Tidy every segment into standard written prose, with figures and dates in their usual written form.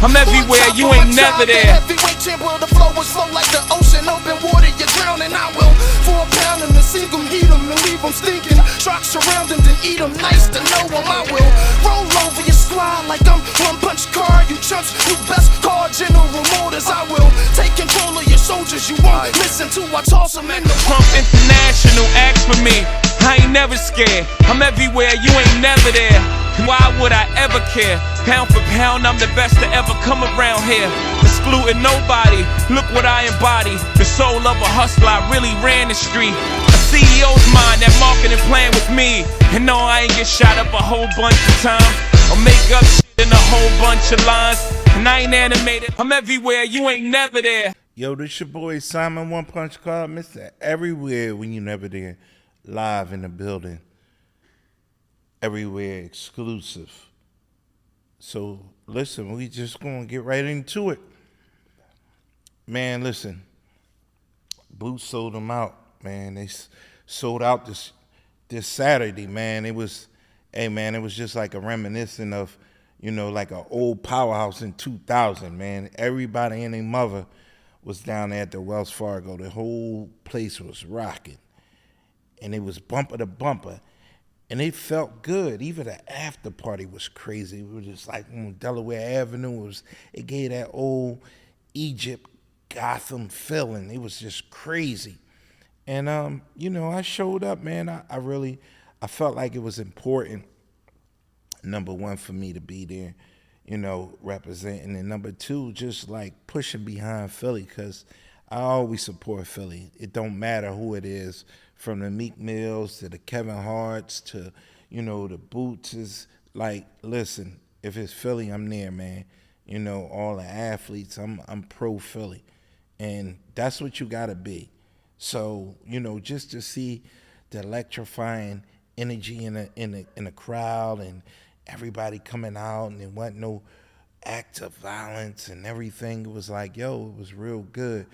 I'm everywhere, you ain't never there. Heavyweight champ where the flow is flow like the ocean. Open water, you're drowning. I will for a pound and sink them, heat them, and leave them stinking. Sharks surround them, then eat them. Nice to know them. I will roll over your squad like I'm one punch Carr. You chumps, you best call General Motors. I will take control of your soldiers. You won't listen to I toss them in the Trump International, ask for me. I ain't never scared. I'm everywhere, you ain't never there. Why would I ever care? Pound for pound, I'm the best to ever come around here. Excluding nobody, look what I embody. The soul of a hustler, I really ran the street. A CEO's mind, that marketing plan with me. And no, I ain't get shot up a whole bunch of times, or make up shit in a whole bunch of lines. And I ain't animated, I'm everywhere, you ain't never there. Yo, this your boy Simon One Punch Carr, Mr. Everywhere When You Never There. Live in the building. Everywhere exclusive. So listen, we just gonna get right into it. Man, listen. Boots sold them out, man. They sold out this Saturday, man. It was, hey man, it was just like a reminiscent of, you know, like an old powerhouse in 2000, man. Everybody and their mother was down there at the Wells Fargo. The whole place was rocking. And it was bumper to bumper. And it felt good. Even the after party was crazy. It was just like on Delaware Avenue. It gave that old Egypt Gotham feeling. It was just crazy. And you know, I showed up, man. I felt like it was important, number one, for me to be there, you know, representing, and number two, just like pushing behind Philly, because I always support Philly. It don't matter who it is, from the Meek Mills to the Kevin Harts to, you know, the Boots. Is like, listen, if it's Philly, I'm there, man. You know, all the athletes, I'm pro Philly, and that's what you gotta be. So, you know, just to see the electrifying energy in a crowd and everybody coming out, and there wasn't no acts of violence and everything. It was like, yo, it was real good.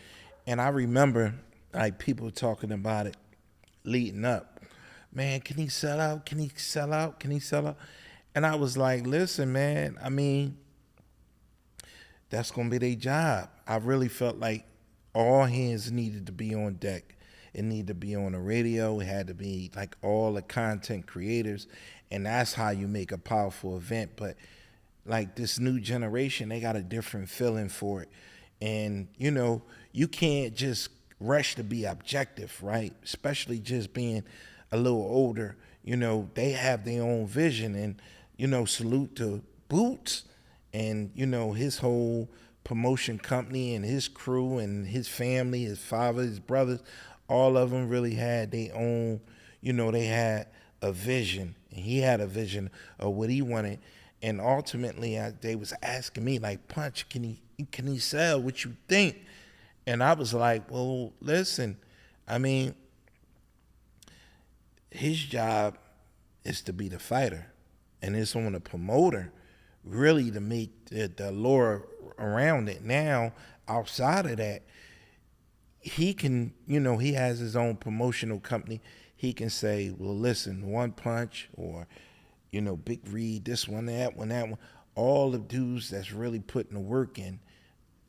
And I remember like people talking about it leading up. Man, can he sell out? Can he sell out? Can he sell out? And I was like, listen, man, I mean, that's going to be their job. I really felt like all hands needed to be on deck. It needed to be on the radio. It had to be like all the content creators. And that's how you make a powerful event. But like this new generation, they got a different feeling for it. And, you know, you can't just rush to be objective, right? Especially just being a little older. You know, they have their own vision. And, you know, salute to Boots and, you know, his whole promotion company and his crew and his family, his father, his brothers. All of them really had their own, you know, they had a vision. And he had a vision of what he wanted. And ultimately, they was asking me, like, Punch, can he sell? What you think? And I was like, well, listen, I mean, his job is to be the fighter. And it's on the promoter really to make the lore around it. Now, outside of that, he can, you know, he has his own promotional company. He can say, well, listen, One Punch or, you know, Big Reed, this one, that one, that one. All the dudes that's really putting the work in,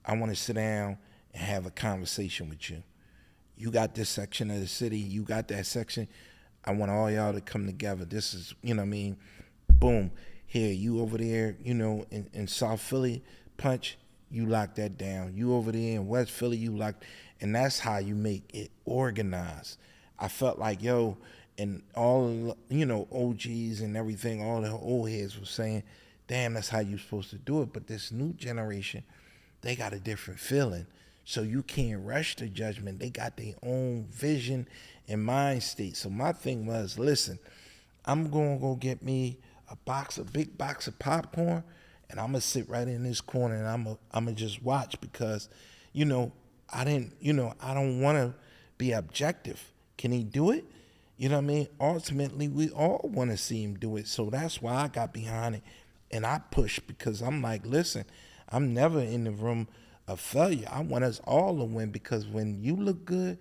I want to sit down and have a conversation with you. You got this section of the city. You got that section. I want all y'all to come together. This is, you know what I mean? Boom. Here, you over there, you know, in South Philly, Punch, you lock that down. You over there in West Philly, you lock. And that's how you make it organized. I felt like, yo, and all, you know, OGs and everything, all the old heads were saying, damn, that's how you're supposed to do it. But this new generation, they got a different feeling. So you can't rush the judgment. They got their own vision and mind state. So my thing was, listen, I'm going to go get me a big box of popcorn, and I'm going to sit right in this corner, and I'm going to just watch because, you know, I don't want to be objective. Can he do it? You know what I mean? Ultimately, we all want to see him do it. So that's why I got behind it. And I pushed because I'm like, listen, I'm never in the room of failure. I want us all to win because when you look good,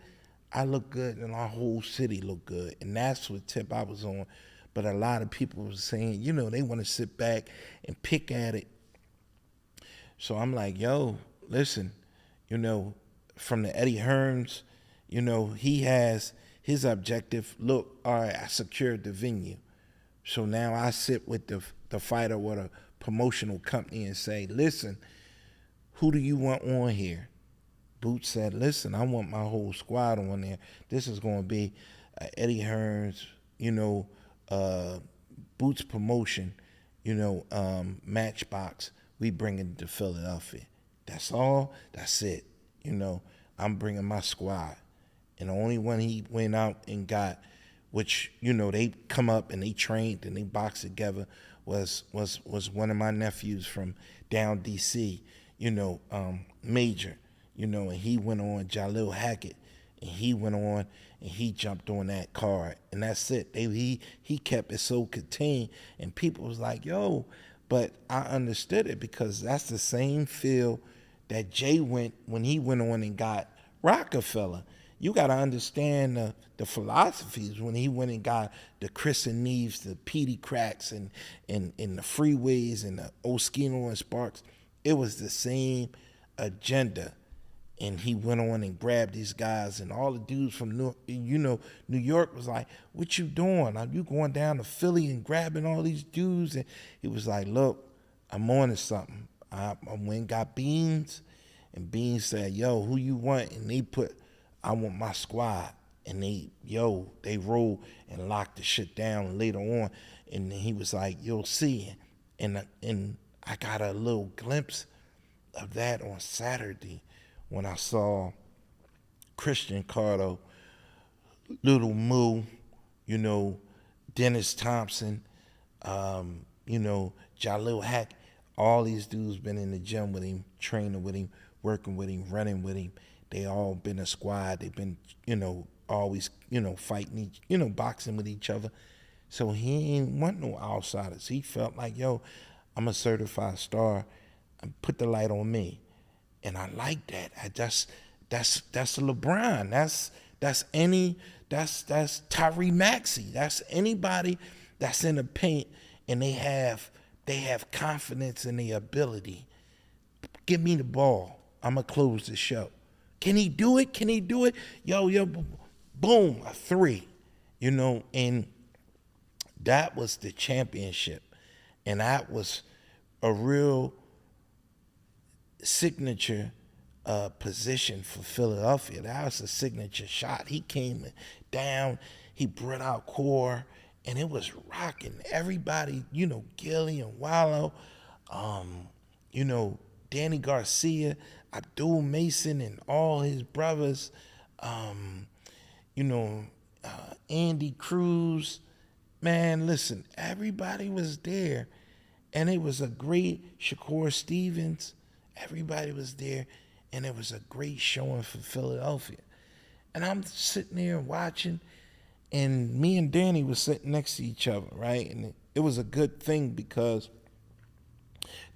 I look good and our whole city look good. And that's what tip I was on. But a lot of people were saying, you know, they want to sit back and pick at it. So I'm like, yo, listen, you know, from the Eddie Hearns, you know, he has his objective. Look, all right, I secured the venue. So now I sit with the fighter with a promotional company and say, listen, who do you want on here? Boots said, listen, I want my whole squad on there. This is going to be Eddie Hearns, you know, Boots promotion, you know, Matchbox. We bring it to Philadelphia. That's all. That's it. You know, I'm bringing my squad. And the only one he went out and got, which, you know, they come up and they trained and they boxed together, was one of my nephews from down D.C., you know, Major, you know, and he went on Jalil Hackett, and he went on and he jumped on that card, and that's it. He kept it so contained, and people was like, yo, but I understood it because that's the same feel that Jay went when he went on and got Rockefeller. You got to understand the philosophies when he went and got the Chris and Neves, the Petey Cracks, and the Freeways, and the Oskino and Sparks. It was the same agenda. And he went on and grabbed these guys, and all the dudes from New York was like, what you doing? Are you going down to Philly and grabbing all these dudes? And he was like, look, I'm on to something. I went and got Beans, and Beans said, yo, who you want? And they put, I want my squad. And they rolled and locked the shit down later on. And he was like, you'll see. And I got a little glimpse of that on Saturday when I saw Christian Carter, Little Moo, you know, Dennis Thompson, you know, Jalil Hack. All these dudes been in the gym with him, training with him, working with him, running with him. They all been a squad. They've been, you know, always, you know, fighting, boxing with each other. So he ain't want no outsiders. He felt like, yo, I'm a certified star. Put the light on me. And I like that. That's LeBron. That's Tyree Maxey. That's anybody that's in the paint and they have confidence in their ability. Give me the ball. I'ma close the show. Can he do it? Can he do it? Yo, boom, a 3. You know, and that was the championship. And that was a real signature position for Philadelphia. That was a signature shot. He came down, he brought out Carr, and it was rocking. Everybody, you know, Gilly and Wallow, you know, Danny Garcia, Abdul Mason and all his brothers, you know, Andy Cruz. Man, listen, everybody was there. And it was a great Shakur Stevens. Everybody was there, and it was a great showing for Philadelphia. And I'm sitting there watching, and me and Danny was sitting next to each other, right? And it was a good thing because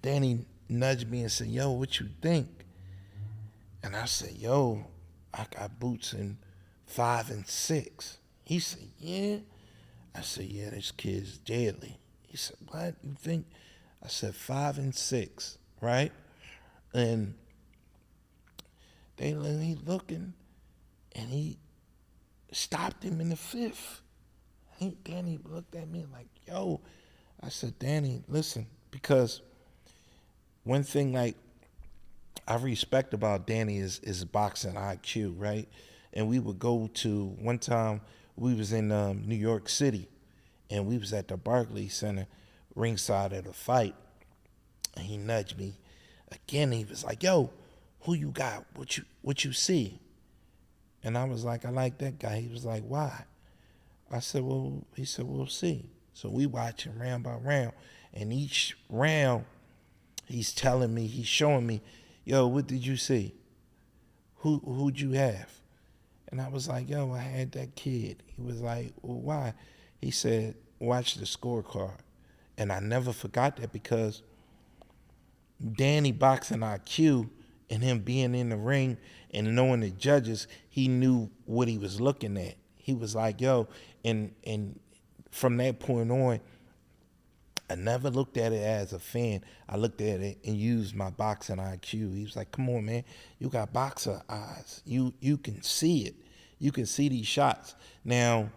Danny nudged me and said, yo, what you think? And I said, yo, I got Boots in 5 and 6. He said, yeah? I said, yeah, this kid's deadly. He said, what, you think? I said, 5 and 6, right? And he looking, and he stopped him in the 5th. Danny looked at me like, yo. I said, Danny, listen, because one thing like I respect about Danny is boxing IQ, right? And we would go to, one time we was in New York City, and we was at the Barclays Center, ringside of the fight, and he nudged me. Again, he was like, yo, who you got? What you see? And I was like, I like that guy. He was like, why? I said, well, he said, we'll see. So we watching round by round. And each round, he's telling me, he's showing me, yo, what did you see? Who'd you have? And I was like, yo, I had that kid. He was like, well, why? He said, watch the scorecard. And I never forgot that because Danny boxing IQ and him being in the ring and knowing the judges, he knew what he was looking at. He was like, yo, and from that point on, I never looked at it as a fan. I looked at it and used my boxing IQ. He was like, come on, man, you got boxer eyes. You can see it. You can see these shots. Now,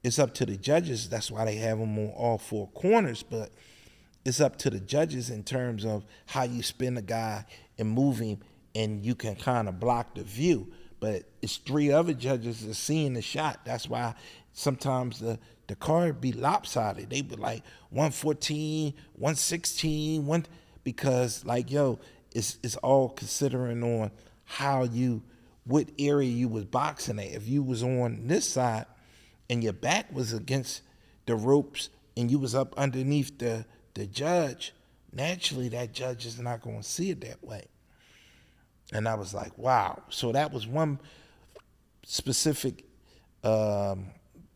it's up to the judges. That's why they have them on all four corners. But it's up to the judges in terms of how you spin a guy and move him, and you can kind of block the view. But it's three other judges that are seeing the shot. That's why sometimes the card be lopsided. They be like 114, 116, because like, yo, it's all considering on what area you was boxing at. If you was on this side and your back was against the ropes and you was up underneath the judge, naturally that judge is not going to see it that way. And I was like, wow. So that was one specific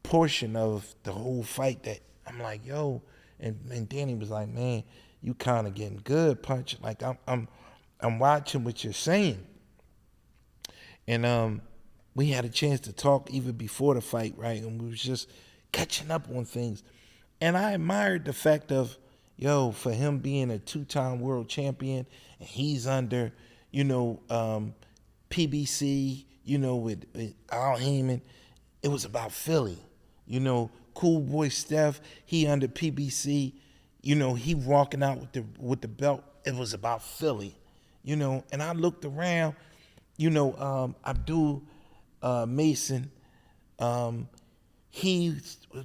portion of the whole fight that I'm like, yo, and Danny was like, man, you kind of getting good, Punch. Like I'm watching what you're saying. And we had a chance to talk even before the fight, right? And we was just catching up on things. And I admired the fact of, yo, for him being a 2-time world champion, and he's under, PBC, with Al Heyman. It was about Philly. Cool boy Steph, he under PBC. He walking out with the belt. It was about Philly. And I looked around, Abdul Mason, he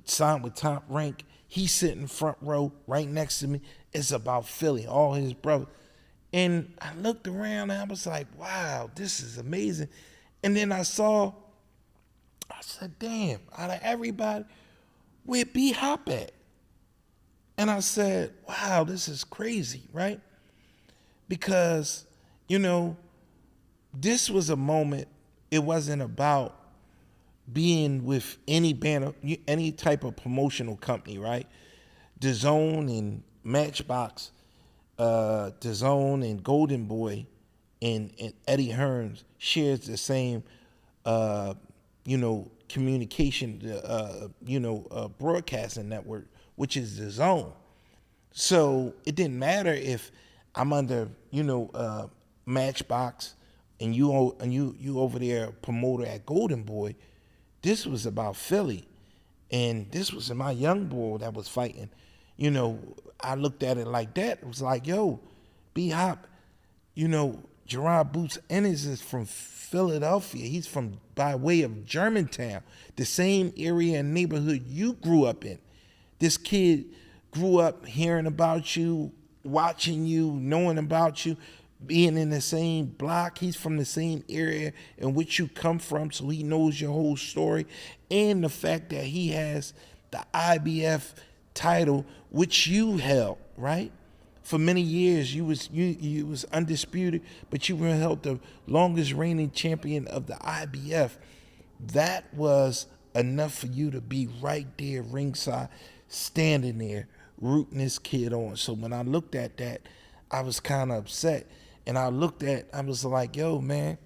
signed with Top Rank. He's sitting front row right next to me. It's about Philly, all his brothers. And I looked around and I was like, wow, this is amazing. And then I said, damn, out of everybody, where B Hop at? And I said, wow, this is crazy, right? Because, this was a moment, it wasn't about being with any band, any type of promotional company, right? DAZN and Matchbox, DAZN and Golden Boy and Eddie Hearns shares the same, communication, broadcasting network, which is DAZN. So it didn't matter if I'm under, Matchbox and you over there promoter at Golden Boy. This was about Philly, and this was my young boy that was fighting. I looked at it like that. It was like, yo, B Hop, Gerard Boots Ennis is from Philadelphia. He's from by way of Germantown, the same area and neighborhood you grew up in. This kid grew up hearing about you, watching you, knowing about you, being in the same block. He's from the same area in which you come from, so he knows your whole story. And the fact that he has the IBF title, which you held, right? For many years, you was undisputed, but you were held the longest reigning champion of the IBF. That was enough for you to be right there ringside, standing there, rooting this kid on. So when I looked at that, I was kind of upset. And I was like, yo, man,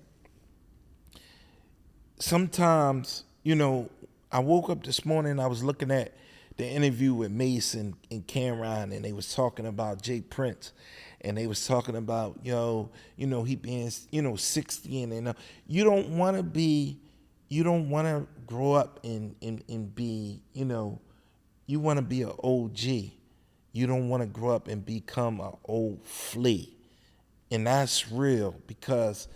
sometimes, I woke up this morning, I was looking at the interview with Mason and Cameron, and they was talking about Jay Prince, and they was talking about, he being, 60, and you don't want to grow up and be, you want to be an OG. You don't want to grow up and become an old flea. And that's real, because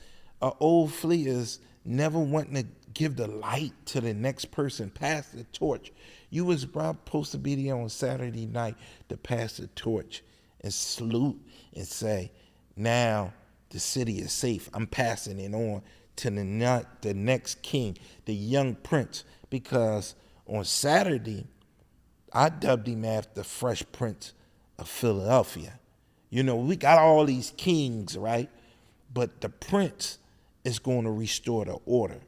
an old flea is never wanting to give the light to the next person, pass the torch. You was supposed to be there on Saturday night to pass the torch and salute and say, now the city is safe. I'm passing it on to the next king, the young prince, because on Saturday, I dubbed him after Fresh Prince of Philadelphia. We got all these kings, right? But the prince is going to restore the order.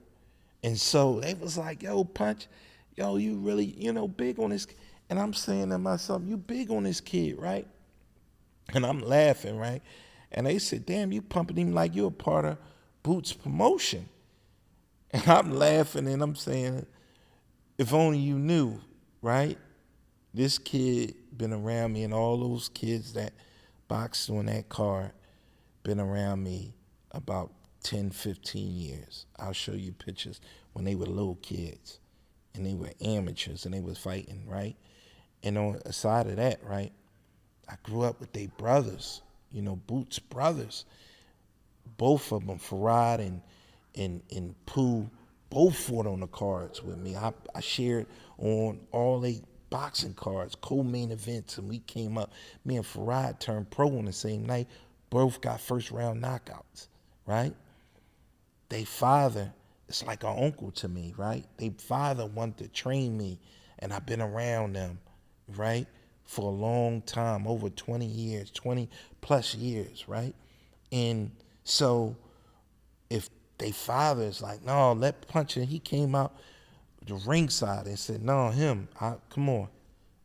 And so they was like, yo, Punch, yo, you really, big on this. And I'm saying to myself, you big on this kid, right? And I'm laughing, right? And they said, damn, you pumping him like you're a part of Boots promotion. And I'm laughing and I'm saying, if only you knew, right? This kid been around me, and all those kids that boxed on that card been around me about 10, 15 years. I'll show you pictures when they were little kids and they were amateurs and they was fighting, right? And on the side of that, right, I grew up with their brothers, Boots' brothers. Both of them, Farad and Pooh, both fought on the cards with me. I shared on all they boxing cards, co-main events, and we came up. Me and Farad turned pro on the same night. Both got first round knockouts, right? They father is like an uncle to me, right? They father wanted to train me, and I've been around them, right, for a long time, over 20 years, 20 plus years, right? And so if they father is like, no, let Puncher, he came out the ringside and said, no, him, come on.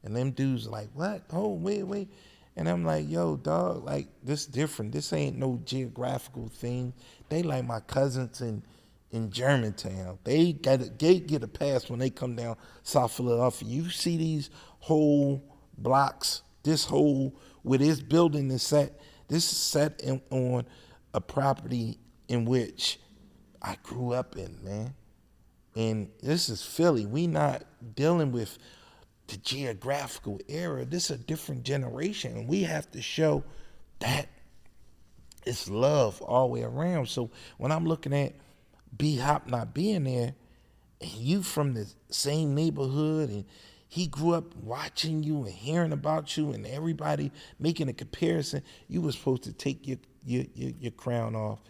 And them dudes like, what? Oh, wait. And I'm like, yo, dog, like, this different. This ain't no geographical thing. They like my cousins in Germantown. They get a pass when they come down South Philadelphia. You see these whole blocks, this whole, where this building is set, this is set on a property in which I grew up in, man. And this is Philly. We not dealing with the geographical era. This is a different generation, and we have to show that it's love all the way around. So when I'm looking at B-Hop not being there, and you from the same neighborhood, and he grew up watching you and hearing about you, and everybody making a comparison, you were supposed to take your crown off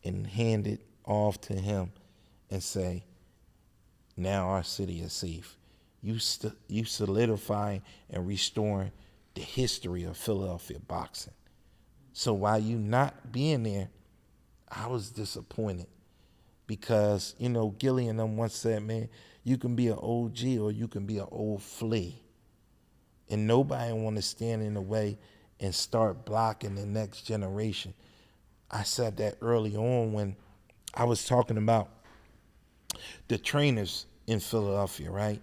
and hand it off to him and say, now our city is safe. You solidifying and restoring the history of Philadelphia boxing. So while you not being there, I was disappointed because, Gilly and them once said, man, you can be an OG or you can be an old flea. And nobody want to stand in the way and start blocking the next generation. I said that early on when I was talking about the trainers in Philadelphia, right?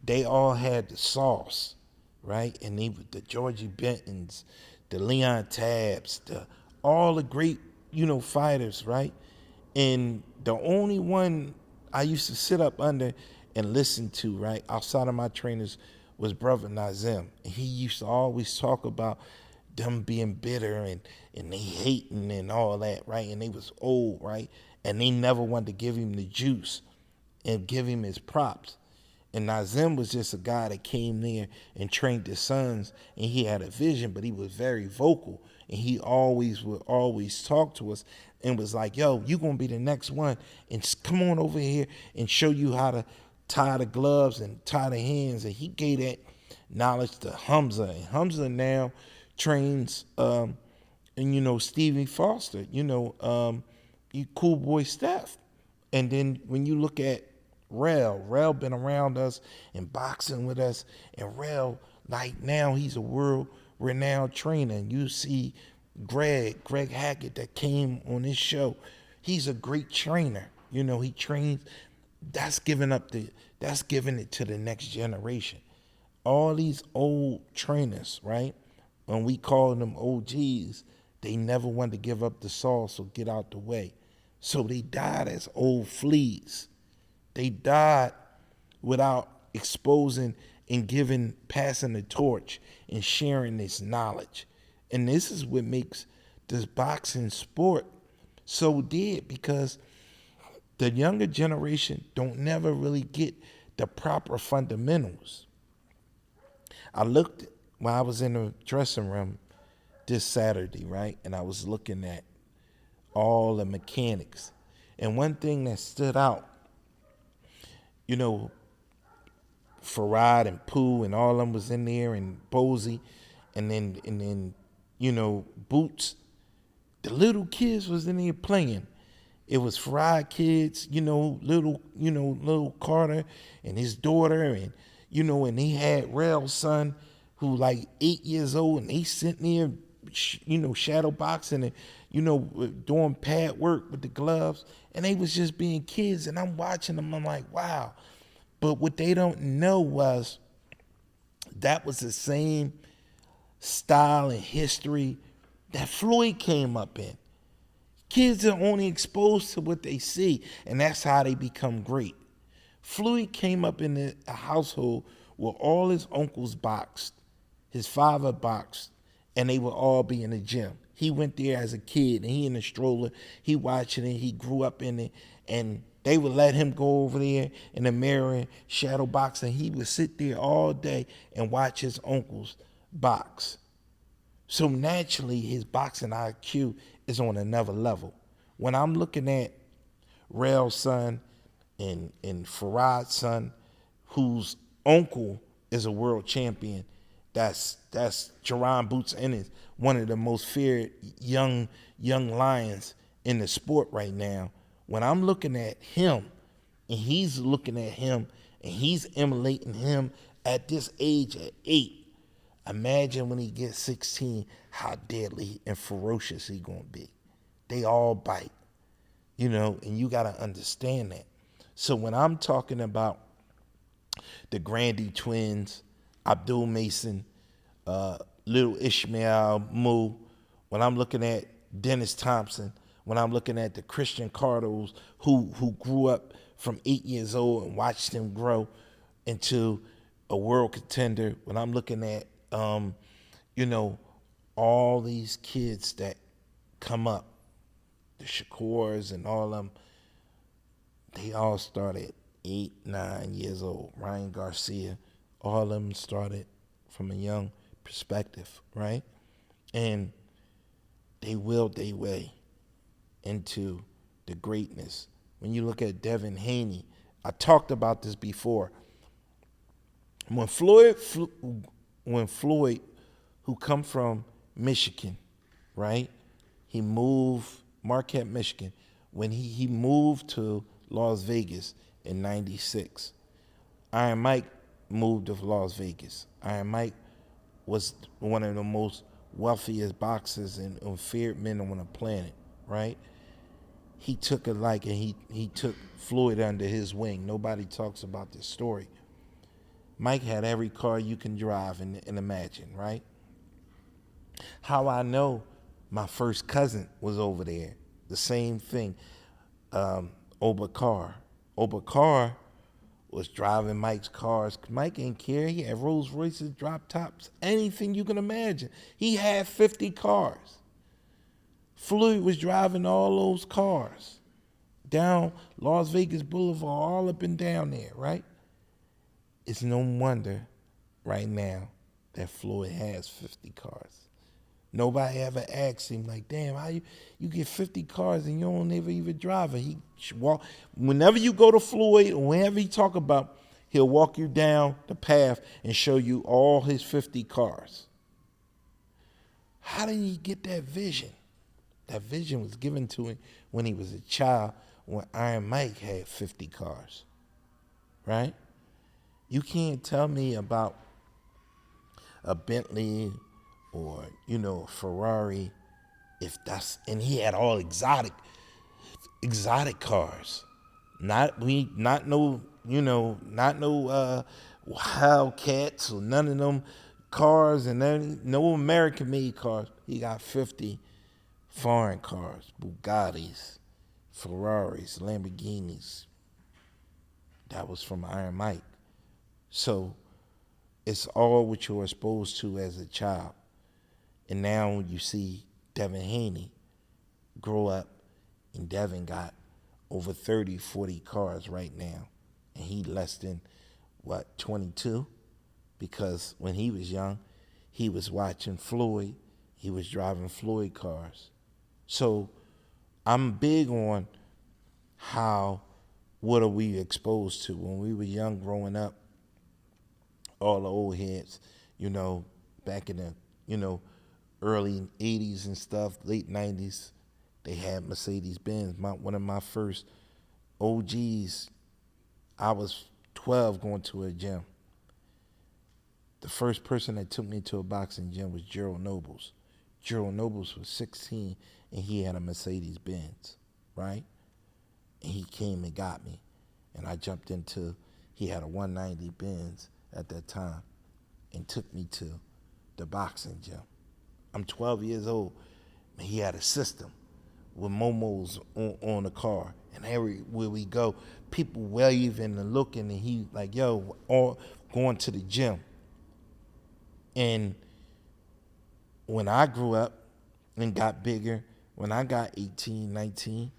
They all had the sauce, right? And the Georgie Bentons, the Leon Tabs, all the great, fighters, right? And the only one I used to sit up under and listen to, right, outside of my trainers, was Brother Nazim. And he used to always talk about them being bitter and they hating and all that, right? And they was old, right? And they never wanted to give him the juice and give him his props. And Nazim was just a guy that came there and trained his sons, and he had a vision, but he was very vocal, and he would always talk to us and was like, yo, you gonna be the next one, and come on over here and show you how to tie the gloves and tie the hands. And he gave that knowledge to Hamza, and Hamza now trains Stevie Foster, Cool Boy Steph. And then when you look at Rel been around us and boxing with us, and Rel, like, now he's a world-renowned trainer. And you see Greg Hackett that came on this show. He's a great trainer. He trains. That's giving it to the next generation. All these old trainers, right? When we call them OGs, they never wanted to give up the sauce or get out the way. So they died as old fleas. They died without exposing and passing the torch and sharing this knowledge. And this is what makes this boxing sport so dead, because the younger generation don't never really get the proper fundamentals. I looked when I was in the dressing room this Saturday, right? And I was looking at all the mechanics. And one thing that stood out, Farad and Pooh and all of them was in there, and Posey, and then Boots. The little kids was in there playing. It was Farad kids, little Carter and his daughter, and and he had Rel's son who like 8 years old, and they sitting there, shadow boxing and doing pad work with the gloves, and they was just being kids. And I'm watching them, I'm like, wow. But what they don't know was that was the same style and history that Floyd came up in. Kids are only exposed to what they see, and that's how they become great. Floyd came up in a household where all his uncles boxed, his father boxed, and they would all be in the gym. He went there as a kid, and he in the stroller, he watching it, he grew up in it, and they would let him go over there in the mirror and shadow box, and he would sit there all day and watch his uncles box. So naturally, his boxing IQ is on another level. When I'm looking at Rail's son and Farad's son, whose uncle is a world champion, that's Jerron Boots Ennis, one of the most feared young lions in the sport right now. When I'm looking at him, and he's looking at him, and he's emulating him at this age at 8, imagine when he gets 16, how deadly and ferocious he gonna be. They all bite, and you gotta understand that. So when I'm talking about the Grandy twins, Abdul Mason, Little Ishmael Moo, when I'm looking at Dennis Thompson, when I'm looking at the Christian Cardos who grew up from 8 years old and watched him grow into a world contender, when I'm looking at all these kids that come up, the Shakurs and all of them, they all started 8, 9 years old. Ryan Garcia, all of them started from a young perspective, right? And they willed their way into the greatness. When you look at Devin Haney, I talked about this before. When Floyd, who come from Michigan, right? He moved, Marquette, Michigan. When he moved to Las Vegas in '96, Iron Mike moved to Las Vegas. Iron Mike was one of the most wealthiest boxers and feared men on the planet, right? He took a liking. He took Floyd under his wing. Nobody talks about this story. Mike had every car you can drive and imagine, right? How I know my first cousin was over there, the same thing, Carr. Carr was driving Mike's cars. Mike didn't care. He had Rolls Royces, drop tops, anything you can imagine. He had 50 cars. Floyd was driving all those cars down Las Vegas Boulevard, all up and down there, right? It's no wonder right now that Floyd has 50 cars. Nobody ever asked him, like, damn, how you get 50 cars and you don't ever even drive it? He walk. Whenever you go to Floyd, or whenever he talk about, he'll walk you down the path and show you all his 50 cars. How did he get that vision? That vision was given to him when he was a child, when Iron Mike had 50 cars, right? You can't tell me about a Bentley or, a Ferrari, and he had all exotic cars. Not no Hellcats or none of them cars, and no American made cars. He got 50 foreign cars, Bugattis, Ferraris, Lamborghinis. That was from Iron Mike. So it's all what you're exposed to as a child. And now you see Devin Haney grow up, and Devin got over 30, 40 cars right now. And he less than, 22? Because when he was young, he was watching Floyd. He was driving Floyd cars. So I'm big on what are we exposed to? When we were young growing up, all the old heads, back in the, early 80s and stuff, late 90s, they had Mercedes-Benz. One of my first OGs, I was 12 going to a gym. The first person that took me to a boxing gym was Gerald Nobles. Gerald Nobles was 16, and he had a Mercedes-Benz, right? And he came and got me. And I jumped he had a 190 Benz at that time. and took me to the boxing gym. I'm 12 years old. Man, he had a system with momos on the car. And everywhere we go, people waving and looking, and he like, yo, all going to the gym. And when I grew up and got bigger, when I got 18, 19,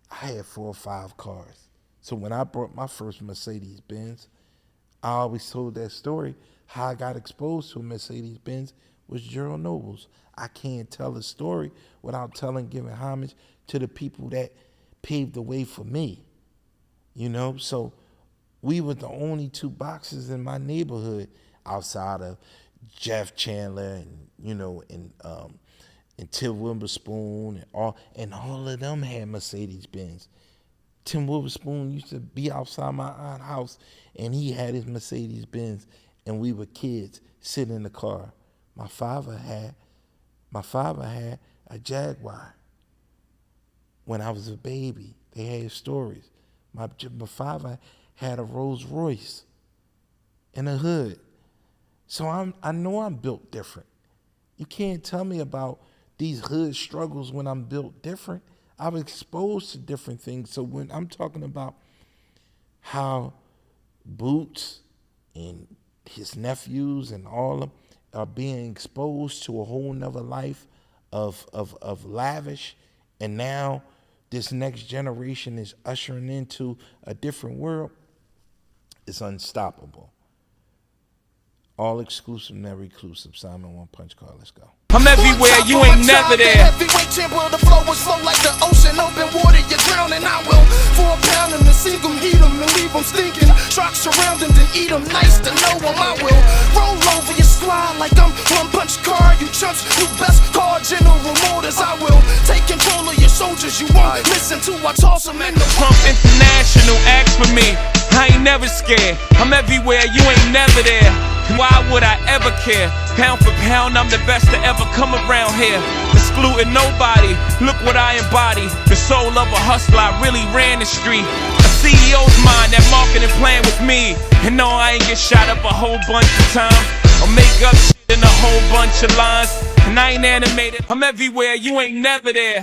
I had 4 or 5 cars. So when I bought my first Mercedes-Benz, I always told that story. How I got exposed to a Mercedes-Benz was Gerald Nobles. I can't tell a story without giving homage to the people that paved the way for me. You know, so we were the only 2 boxers in my neighborhood outside of Jeff Chandler and, you know, and Tim Witherspoon and all of them had Mercedes-Benz. Tim Witherspoon used to be outside my aunt's house, and he had his Mercedes-Benz, and we were kids sitting in the car. My father had a Jaguar when I was a baby. They had stories. My father had a Rolls Royce in the hood. So I know I'm built different. You can't tell me about these hood struggles when I'm built different. I was exposed to different things. So when I'm talking about how Boots and his nephews and all of them are being exposed to a whole nother life of lavish, and now this next generation is ushering into a different world, it's unstoppable. All exclusive, never reclusive. Simon One Punch Carr, let's go. I'm everywhere, you ain't never there. Heavyweight champ, the flow is flow like the ocean. Open water, you're drowning. I will 4 pound him and sink him, heat him, and leave him stinking. Sharks surround him, then eat him. Nice to know him. I will roll over your squad like I'm One Punch Carr. You chumps, you best call General Motors. I will take control of your soldiers. You won't listen to I toss them in the Trump International, ask for me. I ain't never scared. I'm everywhere, you ain't never there. Why would I ever care? Pound for pound, I'm the best to ever come around here. Excluding nobody, look what I embody. The soul of a hustler, I really ran the street. A CEO's mind, that marketing plan with me. And no, I ain't get shot up a whole bunch of times, or make up shit in a whole bunch of lines. And I ain't animated, I'm everywhere, you ain't never there.